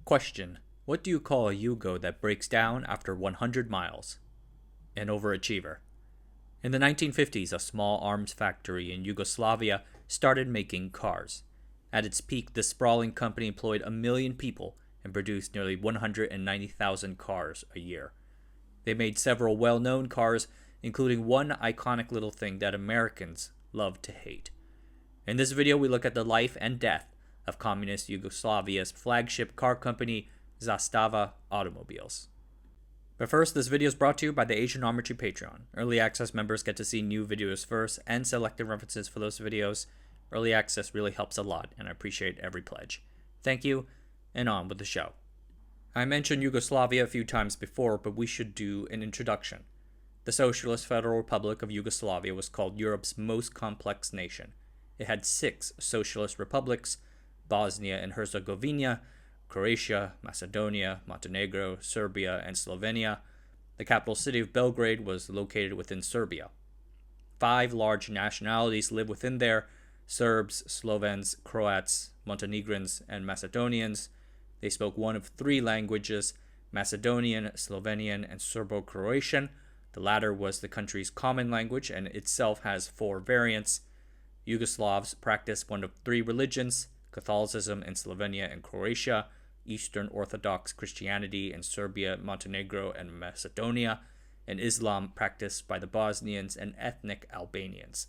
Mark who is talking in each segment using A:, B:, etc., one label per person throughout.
A: Question: what do you call a Yugo that breaks down after 100 miles? An overachiever. In the 1950s, a small arms factory in Yugoslavia started making cars. At its peak, this sprawling company employed 1 million people and produced nearly 190,000 cars a year. They made several well-known cars, including one iconic little thing that Americans love to hate. In this video, we look at the life and death of communist Yugoslavia's flagship car company, Zastava Automobiles. But first, this video is brought to you by the Asianometry Patreon. Early access members get to see new videos first and selected references for those videos. Early access really helps a lot, and I appreciate every pledge. Thank you, and on with the show. I mentioned Yugoslavia a few times before, but we should do an introduction. The Socialist Federal Republic of Yugoslavia was called Europe's most complex nation. It had 6 socialist republics: Bosnia and Herzegovina, Croatia, Macedonia, Montenegro, Serbia, and Slovenia. The capital city of Belgrade was located within Serbia. 5 large nationalities live within there: Serbs, Slovens, Croats, Montenegrins, and Macedonians. They spoke one of 3 languages: Macedonian, Slovenian, and Serbo-Croatian. The latter was the country's common language and itself has 4 variants. Yugoslavs practiced one of 3 religions: Catholicism in Slovenia and Croatia, Eastern Orthodox Christianity in Serbia, Montenegro, and Macedonia, and Islam practiced by the Bosnians and ethnic Albanians.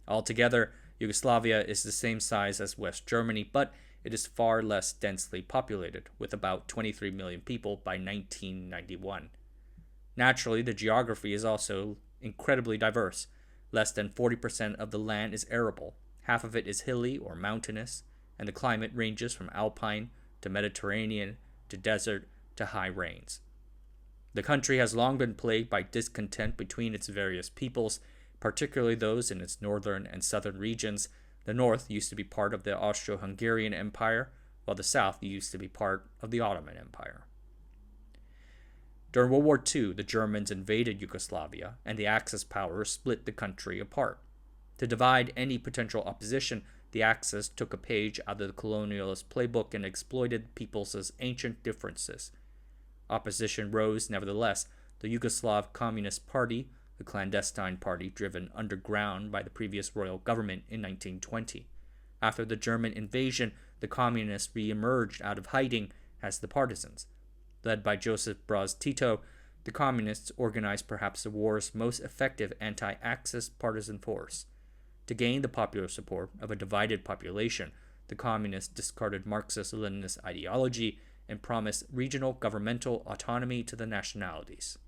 A: Altogether, Yugoslavia is the same size as West Germany, but it is far less densely populated, with about 23 million people by 1991. Naturally, the geography is also incredibly diverse. Less than 40% of the land is arable, half of it is hilly or mountainous, and the climate ranges from alpine to Mediterranean to desert to high rains. The country has long been plagued by discontent between its various peoples, particularly those in its northern and southern regions. The north used to be part of the Austro-Hungarian Empire, while the south used to be part of the Ottoman Empire. During World War II, the Germans invaded Yugoslavia, and the Axis powers split the country apart. To divide any potential opposition, the Axis took a page out of the colonialist playbook and exploited people's ancient differences. Opposition rose nevertheless. The Yugoslav Communist Party, the clandestine party driven underground by the previous royal government in 1920. After the German invasion, the communists re-emerged out of hiding as the partisans. Led by Joseph Broz Tito, the communists organized perhaps the war's most effective anti-Axis partisan force. To gain the popular support of a divided population, the communists discarded Marxist-Leninist ideology and promised regional governmental autonomy to the nationalities.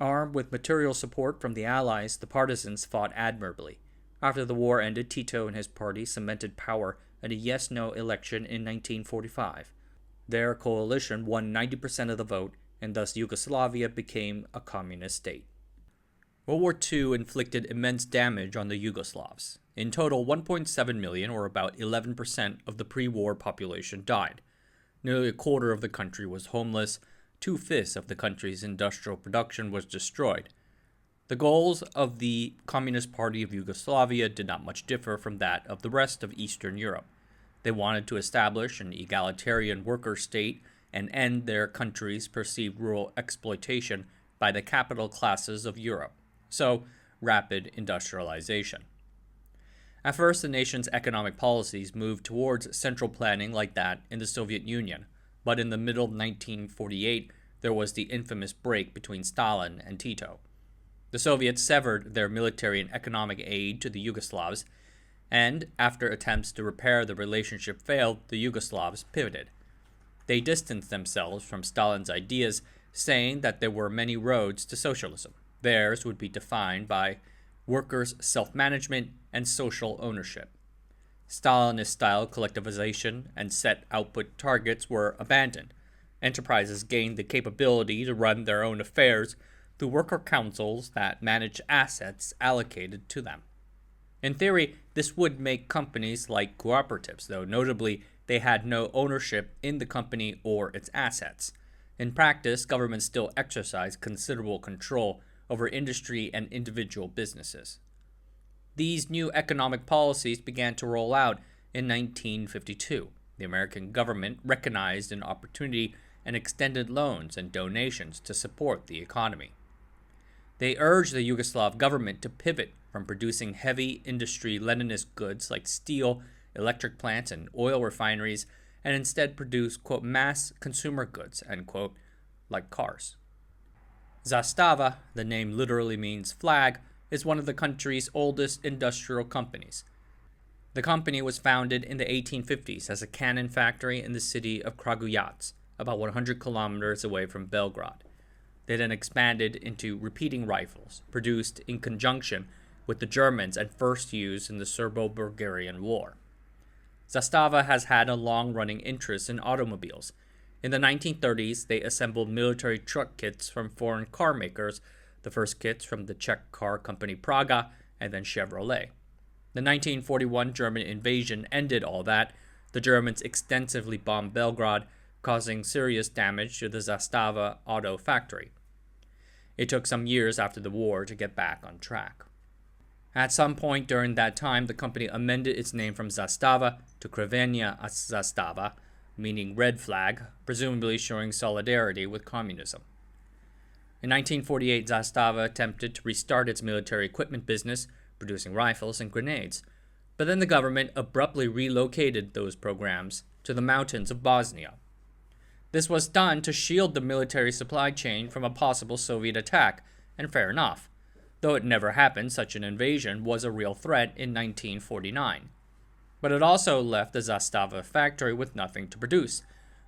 A: Armed with material support from the Allies, the partisans fought admirably. After the war ended, Tito and his party cemented power in a yes-no election in 1945. Their coalition won 90% of the vote, and thus Yugoslavia became a communist state. World War II inflicted immense damage on the Yugoslavs. In total, 1.7 million, or about 11% of the pre-war population, died. Nearly a quarter of the country was homeless. 2/5 of the country's industrial production was destroyed. The goals of the Communist Party of Yugoslavia did not much differ from that of the rest of Eastern Europe. They wanted to establish an egalitarian worker state and end their country's perceived rural exploitation by the capital classes of Europe. So, rapid industrialization. At first, the nation's economic policies moved towards central planning like that in the Soviet Union, but in the middle of 1948, there was the infamous break between Stalin and Tito. The Soviets severed their military and economic aid to the Yugoslavs, and after attempts to repair the relationship failed, the Yugoslavs pivoted. They distanced themselves from Stalin's ideas, saying that there were many roads to socialism. Theirs would be defined by workers' self-management and social ownership. Stalinist-style collectivization and set output targets were abandoned. Enterprises gained the capability to run their own affairs through worker councils that managed assets allocated to them. In theory, this would make companies like cooperatives, though notably they had no ownership in the company or its assets. In practice, governments still exercise considerable control over industry and individual businesses. These new economic policies began to roll out in 1952. The American government recognized an opportunity and extended loans and donations to support the economy. They urged the Yugoslav government to pivot from producing heavy industry Leninist goods like steel, electric plants, and oil refineries, and instead produce, quote, mass consumer goods, end quote, like cars. Zastava, the name literally means flag, is one of the country's oldest industrial companies. The company was founded in the 1850s as a cannon factory in the city of Kragujevac, about 100 kilometers away from Belgrade. They then expanded into repeating rifles, produced in conjunction with the Germans and first used in the Serbo-Bulgarian War. Zastava has had a long-running interest in automobiles. In the 1930s, they assembled military truck kits from foreign car makers, the first kits from the Czech car company Praga and then Chevrolet. The 1941 German invasion ended all that. The Germans extensively bombed Belgrade, causing serious damage to the Zastava auto factory. It took some years after the war to get back on track. At some point during that time, the company amended its name from Zastava to Crvena Zastava, meaning red flag, presumably showing solidarity with communism. In 1948, Zastava attempted to restart its military equipment business, producing rifles and grenades, but then the government abruptly relocated those programs to the mountains of Bosnia. This was done to shield the military supply chain from a possible Soviet attack, and fair enough. Though it never happened, such an invasion was a real threat in 1949. But it also left the Zastava factory with nothing to produce,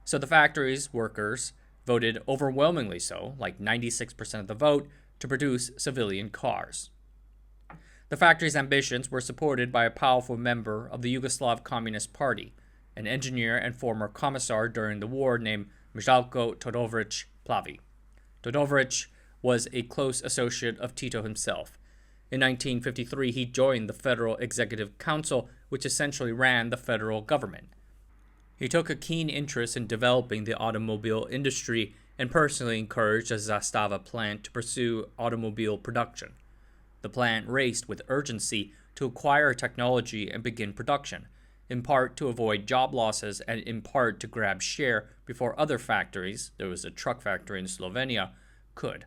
A: so the factory's workers voted overwhelmingly so, like 96% of the vote, to produce civilian cars. The factory's ambitions were supported by a powerful member of the Yugoslav Communist Party, an engineer and former commissar during the war named Mjalko Todorović Plavi. Todorović was a close associate of Tito himself. In 1953, he joined the Federal Executive Council, which essentially ran the federal government. He took a keen interest in developing the automobile industry and personally encouraged the Zastava plant to pursue automobile production. The plant raced with urgency to acquire technology and begin production, in part to avoid job losses and in part to grab share before other factories, there was a truck factory in Slovenia, could.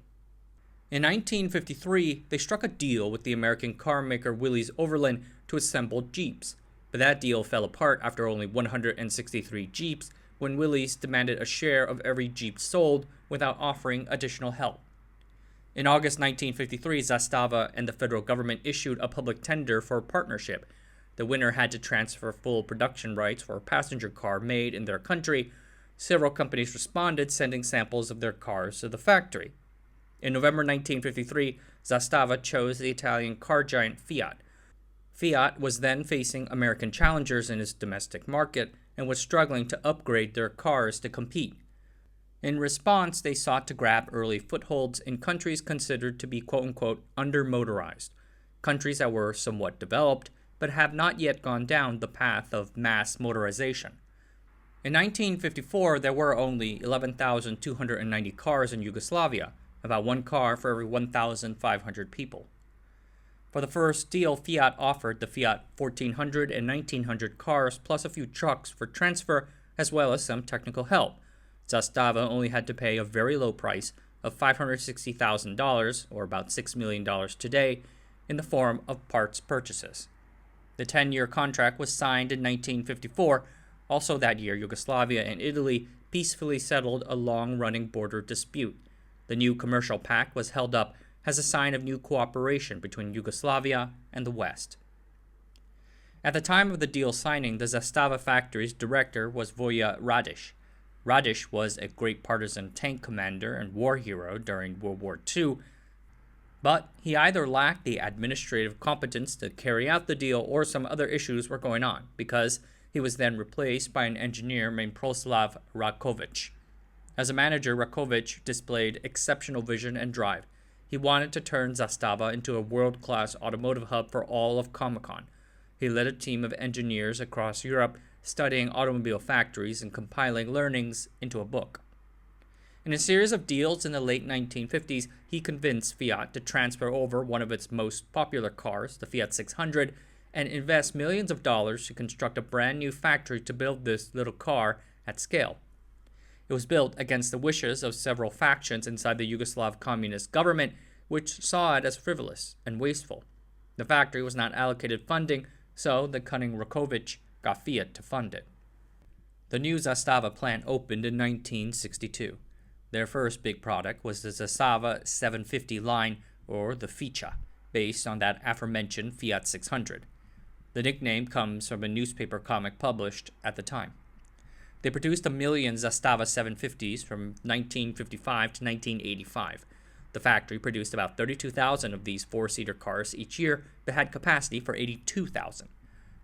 A: In 1953, they struck a deal with the American car maker Willys Overland to assemble Jeeps, but that deal fell apart after only 163 Jeeps when Willys demanded a share of every Jeep sold without offering additional help. In August 1953, Zastava and the federal government issued a public tender for a partnership. The winner had to transfer full production rights for a passenger car made in their country. Several companies responded, sending samples of their cars to the factory. In November 1953, Zastava chose the Italian car giant Fiat. Fiat was then facing American challengers in its domestic market and was struggling to upgrade their cars to compete. In response, they sought to grab early footholds in countries considered to be quote-unquote under-motorized, countries that were somewhat developed, but have not yet gone down the path of mass motorization. In 1954, there were only 11,290 cars in Yugoslavia, about one car for every 1,500 people. For the first deal, Fiat offered the Fiat 1400 and 1900 cars plus a few trucks for transfer as well as some technical help. Zastava only had to pay a very low price of $560,000, or about $6 million today, in the form of parts purchases. The 10-year contract was signed in 1954. Also that year, Yugoslavia and Italy peacefully settled a long-running border dispute. The new commercial pact was held up as a sign of new cooperation between Yugoslavia and the West. At the time of the deal signing, the Zastava factory's director was Voja Radić. Radić was a great partisan tank commander and war hero during World War II, but he either lacked the administrative competence to carry out the deal or some other issues were going on, because he was then replaced by an engineer named Proslav Rakovic. As a manager, Rakovic displayed exceptional vision and drive. He wanted to turn Zastava into a world-class automotive hub for all of Comecon. He led a team of engineers across Europe studying automobile factories and compiling learnings into a book. In a series of deals in the late 1950s, he convinced Fiat to transfer over one of its most popular cars, the Fiat 600, and invest millions of dollars to construct a brand new factory to build this little car at scale. It was built against the wishes of several factions inside the Yugoslav communist government, which saw it as frivolous and wasteful. The factory was not allocated funding, so the cunning Rakovic got Fiat to fund it. The new Zastava plant opened in 1962. Their first big product was the Zastava 750 line, or the Fiat, based on that aforementioned Fiat 600. The nickname comes from a newspaper comic published at the time. They produced 1 million Zastava 750s from 1955 to 1985. The factory produced about 32,000 of these four-seater cars each year, but had capacity for 82,000.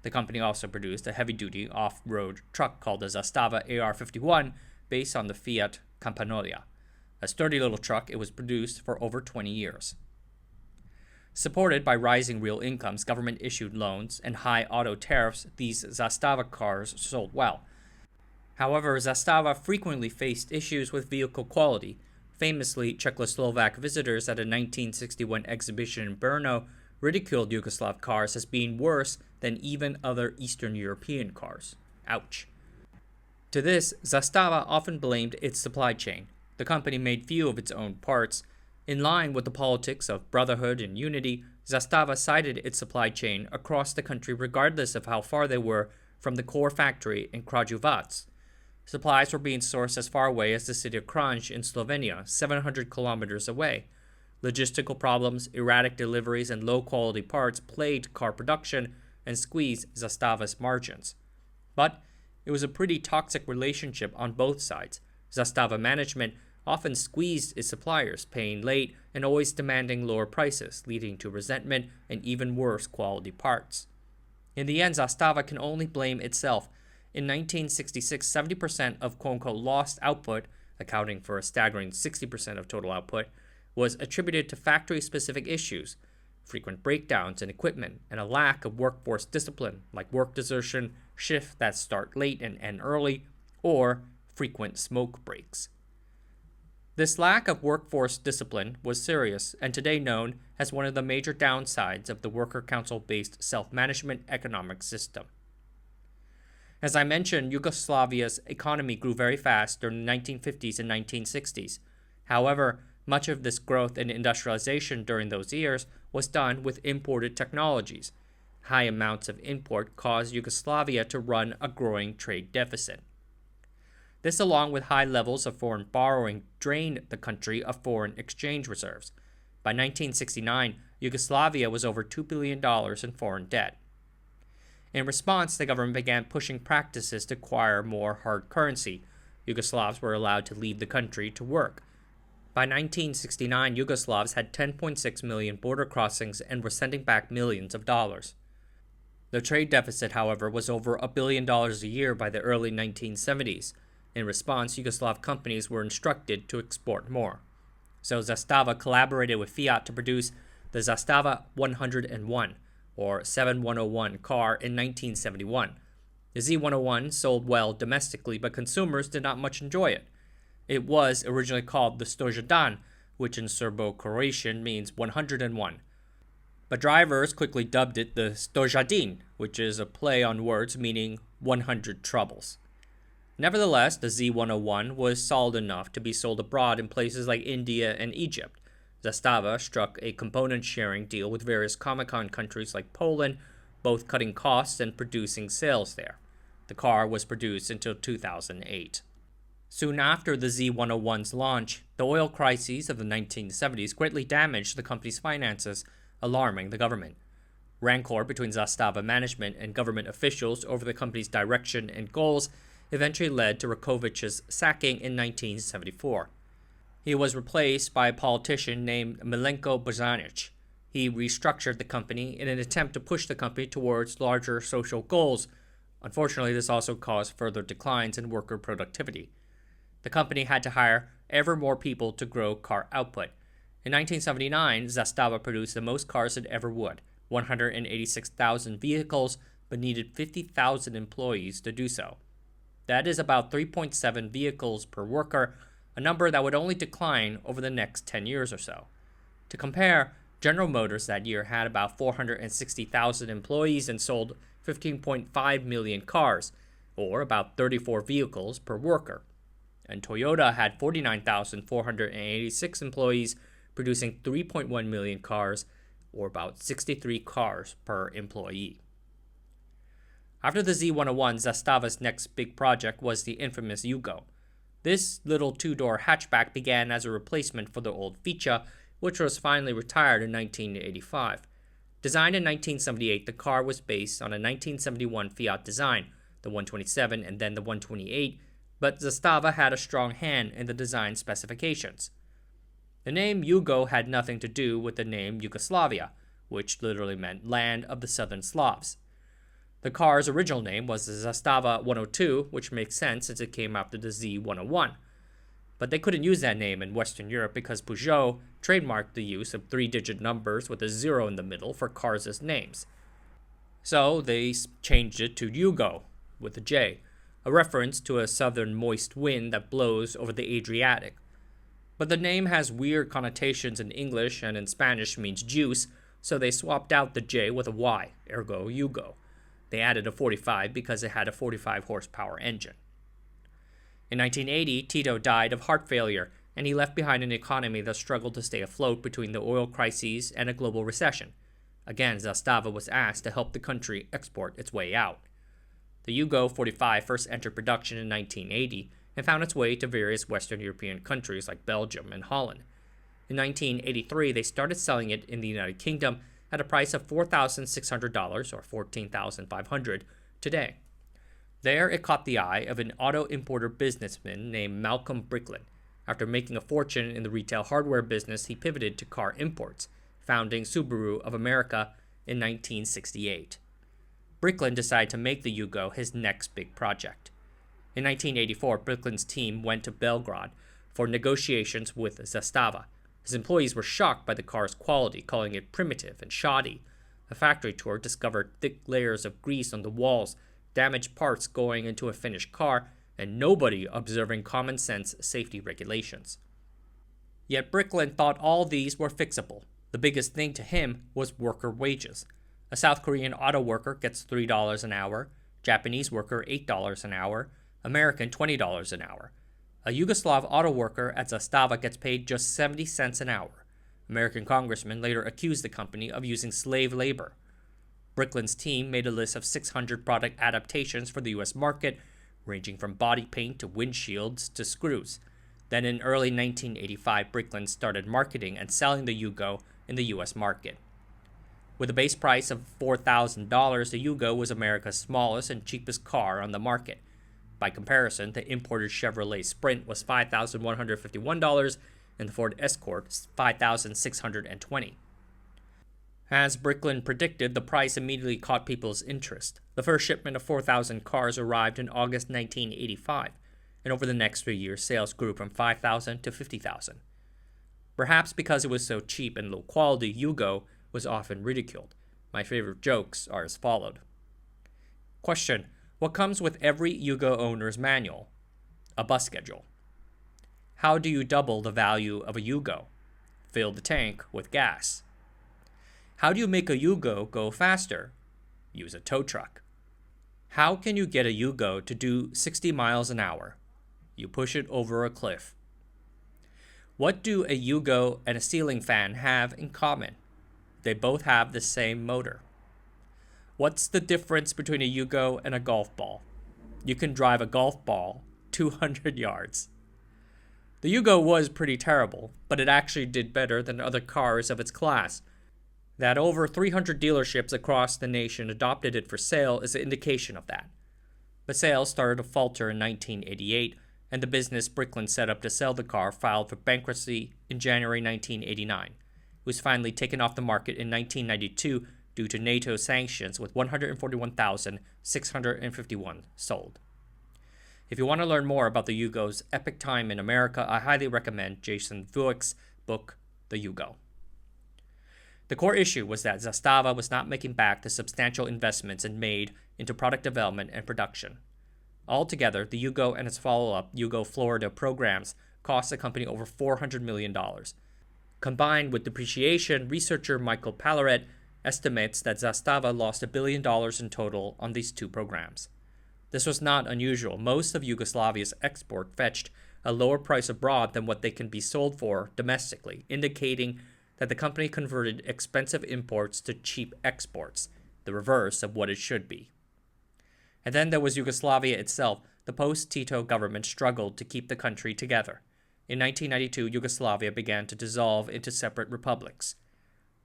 A: The company also produced a heavy-duty off-road truck called the Zastava AR-51, based on the Fiat Campagnolia. A sturdy little truck, it was produced for over 20 years. Supported by rising real incomes, government-issued loans, and high auto tariffs, these Zastava cars sold well. However, Zastava frequently faced issues with vehicle quality. Famously, Czechoslovak visitors at a 1961 exhibition in Brno ridiculed Yugoslav cars as being worse than even other Eastern European cars. Ouch. To this, Zastava often blamed its supply chain. The company made few of its own parts. In line with the politics of brotherhood and unity, Zastava cited its supply chain across the country regardless of how far they were from the core factory in Kragujevac. Supplies were being sourced as far away as the city of Kranj in Slovenia, 700 kilometers away. Logistical problems, erratic deliveries, and low-quality parts plagued car production and squeezed Zastava's margins. But it was a pretty toxic relationship on both sides. Zastava management often squeezed its suppliers, paying late and always demanding lower prices, leading to resentment and even worse quality parts. In the end, Zastava can only blame itself. In 1966, 70% of quote-unquote lost output, accounting for a staggering 60% of total output, was attributed to factory-specific issues, frequent breakdowns in equipment, and a lack of workforce discipline, like work desertion, shifts that start late and end early, or frequent smoke breaks. This lack of workforce discipline was serious and today known as one of the major downsides of the worker council-based self-management economic system. As I mentioned, Yugoslavia's economy grew very fast during the 1950s and 1960s. However, much of this growth and industrialization during those years was done with imported technologies. High amounts of import caused Yugoslavia to run a growing trade deficit. This, along with high levels of foreign borrowing, drained the country of foreign exchange reserves. By 1969, Yugoslavia was over $2 billion in foreign debt. In response, the government began pushing practices to acquire more hard currency. Yugoslavs were allowed to leave the country to work. By 1969, Yugoslavs had 10.6 million border crossings and were sending back millions of dollars. The trade deficit, however, was over $1 billion a year by the early 1970s. In response, Yugoslav companies were instructed to export more. So Zastava collaborated with Fiat to produce the Zastava 101, or 7101 car in 1971. The Z101 sold well domestically, but consumers did not much enjoy it. It was originally called the Stojadan, which in Serbo-Croatian means 101. But drivers quickly dubbed it the Stojadin, which is a play on words meaning 100 troubles. Nevertheless, the Z101 was solid enough to be sold abroad in places like India and Egypt. Zastava struck a component-sharing deal with various Comecon countries like Poland, both cutting costs and producing sales there. The car was produced until 2008. Soon after the Z101's launch, the oil crises of the 1970s greatly damaged the company's finances, alarming the government. Rancor between Zastava management and government officials over the company's direction and goals eventually led to Rakovic's sacking in 1974. He was replaced by a politician named Milenko Bozanic. He restructured the company in an attempt to push the company towards larger social goals. Unfortunately, this also caused further declines in worker productivity. The company had to hire ever more people to grow car output. In 1979, Zastava produced the most cars it ever would, 186,000 vehicles, but needed 50,000 employees to do so. That is about 3.7 vehicles per worker, a number that would only decline over the next 10 years or so. To compare, General Motors that year had about 460,000 employees and sold 15.5 million cars, or about 34 vehicles per worker. And Toyota had 49,486 employees, producing 3.1 million cars, or about 63 cars per employee. After the Z101, Zastava's next big project was the infamous Yugo. This little two-door hatchback began as a replacement for the old Fiat, which was finally retired in 1985. Designed in 1978, the car was based on a 1971 Fiat design, the 127 and then the 128, but Zastava had a strong hand in the design specifications. The name Yugo had nothing to do with the name Yugoslavia, which literally meant land of the Southern Slavs. The car's original name was the Zastava 102, which makes sense since it came after the Z101. But they couldn't use that name in Western Europe because Peugeot trademarked the use of three-digit numbers with a zero in the middle for cars' names. So they changed it to Yugo, with a J, a reference to a southern moist wind that blows over the Adriatic. But the name has weird connotations in English and in Spanish means juice, so they swapped out the J with a Y, ergo Yugo. They added a 45 because it had a 45 horsepower engine. In 1980, Tito died of heart failure, and he left behind an economy that struggled to stay afloat between the oil crises and a global recession. Again, Zastava was asked to help the country export its way out. The Yugo 45 first entered production in 1980 and found its way to various Western European countries like Belgium and Holland. In 1983, they started selling it in the United Kingdom at a price of $4,600 or $14,500 today. There, it caught the eye of an auto importer businessman named Malcolm Bricklin. After making a fortune in the retail hardware business, he pivoted to car imports, founding Subaru of America in 1968. Bricklin decided to make the Yugo his next big project. In 1984, Bricklin's team went to Belgrade for negotiations with Zastava. His employees were shocked by the car's quality, calling it primitive and shoddy. A factory tour discovered thick layers of grease on the walls, damaged parts going into a finished car, and nobody observing common sense safety regulations. Yet Bricklin thought all these were fixable. The biggest thing to him was worker wages. A South Korean auto worker gets $3 an hour, Japanese worker $8 an hour, American $20 an hour. A Yugoslav auto worker at Zastava gets paid just 70 cents an hour. American congressmen later accused the company of using slave labor. Bricklin's team made a list of 600 product adaptations for the U.S. market, ranging from body paint to windshields to screws. Then in early 1985, Bricklin started marketing and selling the Yugo in the U.S. market. With a base price of $4,000, the Yugo was America's smallest and cheapest car on the market. By comparison, the imported Chevrolet Sprint was $5,151 and the Ford Escort $5,620. As Bricklin predicted, the price immediately caught people's interest. The first shipment of 4,000 cars arrived in August 1985, and over the next 3 years, sales grew from 5,000 to 50,000. Perhaps because it was so cheap and low quality, Yugo was often ridiculed. My favorite jokes are as followed. Question: what comes with every Yugo owner's manual? A bus schedule. How do you double the value of a Yugo? Fill the tank with gas. How do you make a Yugo go faster? Use a tow truck. How can you get a Yugo to do 60 miles an hour? You push it over a cliff. What do a Yugo and a ceiling fan have in common? They both have the same motor. What's the difference between a Yugo and a golf ball? You can drive a golf ball 200 yards. The Yugo was pretty terrible, but it actually did better than other cars of its class. That over 300 dealerships across the nation adopted it for sale is an indication of that. But sales started to falter in 1988, and the business Bricklin set up to sell the car filed for bankruptcy in January 1989. It was finally taken off the market in 1992 due to NATO sanctions, with 141,651 sold. If you want to learn more about the Yugo's epic time in America, I highly recommend Jason Vuick's book, The Yugo. The core issue was that Zastava was not making back the substantial investments it made into product development and production. Altogether, the Yugo and its follow-up Yugo Florida programs cost the company over $400 million. Combined with depreciation, researcher Michael Palaret estimates that Zastava lost $1 billion in total on these two programs. This was not unusual. Most of Yugoslavia's export fetched a lower price abroad than what they can be sold for domestically, indicating that the company converted expensive imports to cheap exports, the reverse of what it should be. And then there was Yugoslavia itself. The post-Tito government struggled to keep the country together. In 1992, Yugoslavia began to dissolve into separate republics.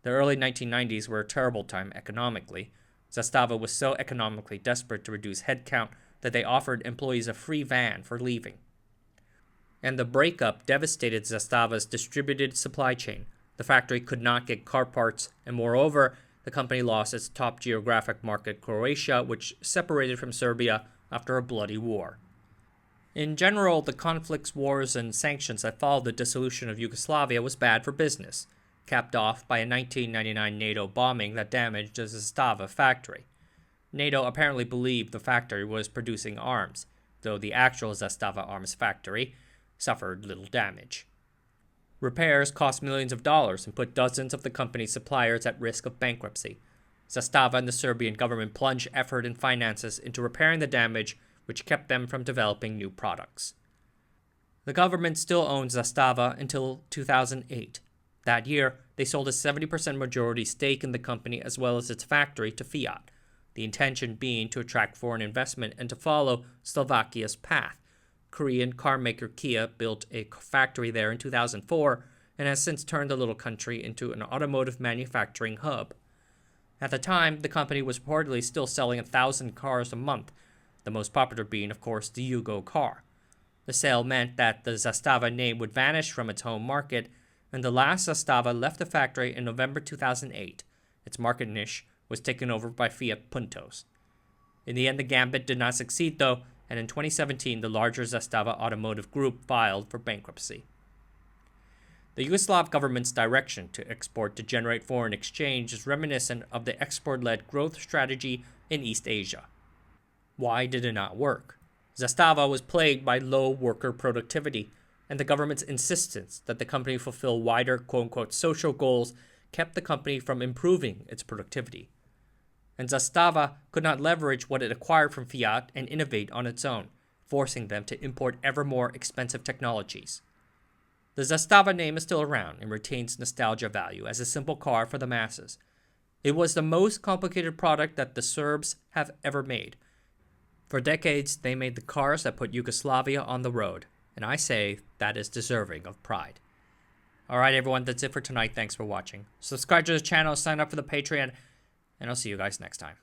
A: The early 1990s were a terrible time economically. Zastava was so economically desperate to reduce headcount that they offered employees a free van for leaving. And the breakup devastated Zastava's distributed supply chain. The factory could not get car parts, and moreover, the company lost its top geographic market, Croatia, which separated from Serbia after a bloody war. In general, the conflicts, wars, and sanctions that followed the dissolution of Yugoslavia was bad for business, capped off by a 1999 NATO bombing that damaged the Zastava factory. NATO apparently believed the factory was producing arms, though the actual Zastava arms factory suffered little damage. Repairs cost millions of dollars and put dozens of the company's suppliers at risk of bankruptcy. Zastava and the Serbian government plunged effort and finances into repairing the damage, which kept them from developing new products. The government still owns Zastava until 2008. That year, they sold a 70% majority stake in the company as well as its factory to Fiat, the intention being to attract foreign investment and to follow Slovakia's path. Korean carmaker Kia built a factory there in 2004 and has since turned the little country into an automotive manufacturing hub. At the time, the company was reportedly still selling 1,000 cars a month, the most popular being, of course, the Yugo car. The sale meant that the Zastava name would vanish from its home market, and the last Zastava left the factory in November 2008. Its market niche was taken over by Fiat Puntos. In the end, the gambit did not succeed, though, and in 2017, the larger Zastava Automotive Group filed for bankruptcy. The Yugoslav government's direction to export to generate foreign exchange is reminiscent of the export-led growth strategy in East Asia. Why did it not work? Zastava was plagued by low worker productivity, and the government's insistence that the company fulfill wider quote-unquote social goals kept the company from improving its productivity. And Zastava could not leverage what it acquired from Fiat and innovate on its own, forcing them to import ever more expensive technologies. The Zastava name is still around and retains nostalgia value as a simple car for the masses. It was the most complicated product that the Serbs have ever made. For decades, they made the cars that put Yugoslavia on the road, and I say that is deserving of pride. Alright everyone, that's it for tonight. Thanks for watching. Subscribe to the channel, sign up for the Patreon, and I'll see you guys next time.